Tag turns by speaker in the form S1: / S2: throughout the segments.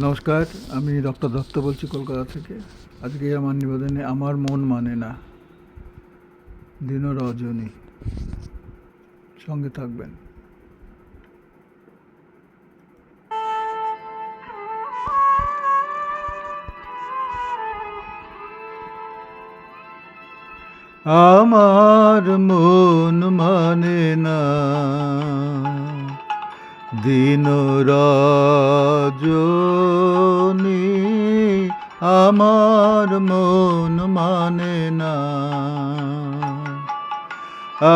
S1: নমস্কার, আমি ডক্টর দত্ত বলছি কলকাতা থেকে। আজকে আমার নিবেদনে আমার মন মানে না, দিন রজনী। সঙ্গে থাকবেন। আমার মন মানে না, দিন রজনী। আমার মন মানে না।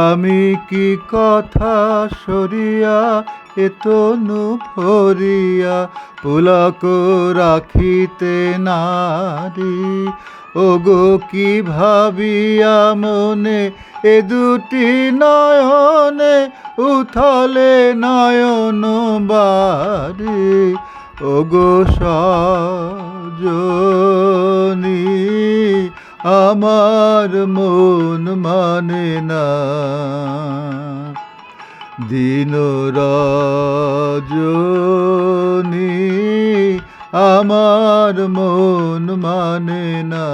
S1: আমি কি কথা সরিয়া এতনু ভরিয়া পুলক রাখিতে নারী। ওগো কি ভাবিয়া মনে এ দুটি নয়নে উথলে নয়ন বাড়ি। ওগো সজনী, আমার মন মানে না, দিন রজনী। আমার মন মানে না।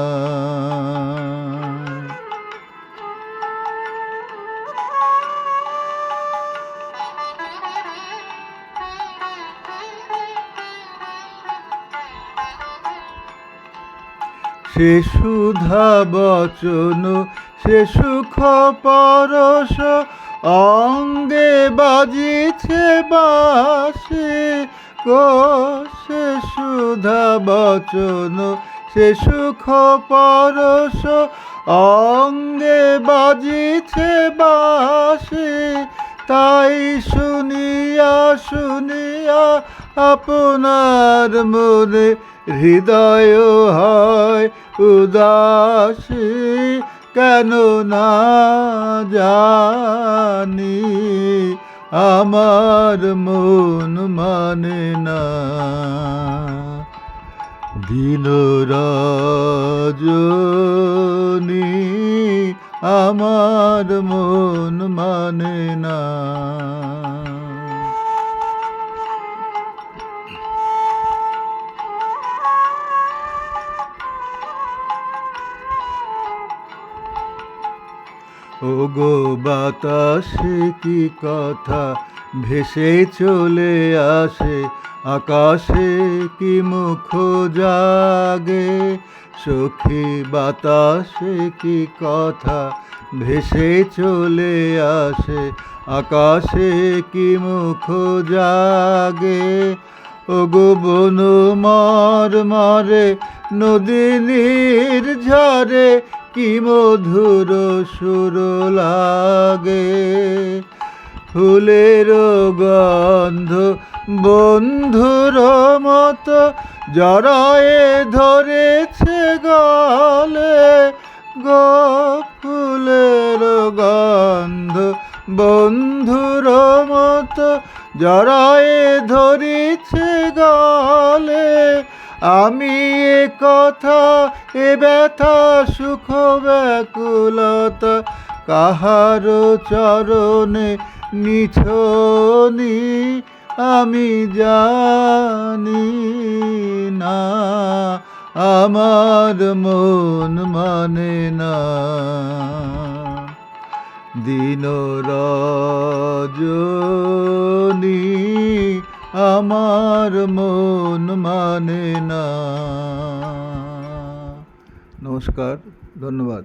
S1: সে সুধা বচন, সে সুখ পরশ, অঙ্গে বাজিছে বাঁশি গো। সে সুধা বচন, সে সুখ পরশ, অঙ্গে বাজিছে বাঁশি। তাই শুনিয়া শুনিয়া আপনার মনে হৃদয় হয় উদাসী। কেন না জানি আমার মন মানে না, দিন রজনী। আমার মন মানে না। ওগো বাতাসে কি কথা ভেসে চলে আসে, আকাশে কি মুখ জাগে। সখী বাতাসে কি কথা ভেসে চলে আসে, আকাশে কি মুখ জাগে। ওগো বন মার মারে নদী নির্ঝরে, কি মধুর সুর লাগে। ফুলের গন্ধ বন্ধুর মতো জড়ায়ে ধরেছে গলে গো। ফুলের গন্ধ বন্ধুর মতো জড়ায়ে ধরেছে গলে। আমি এ কথা এ ব্যথা সুখ ব্যাকুলতা কাহার চরণে নিছনি আমি জানি না। আমার মন মানে না, দিন রজনী। আমার মন মানে না। নমস্কার, ধন্যবাদ।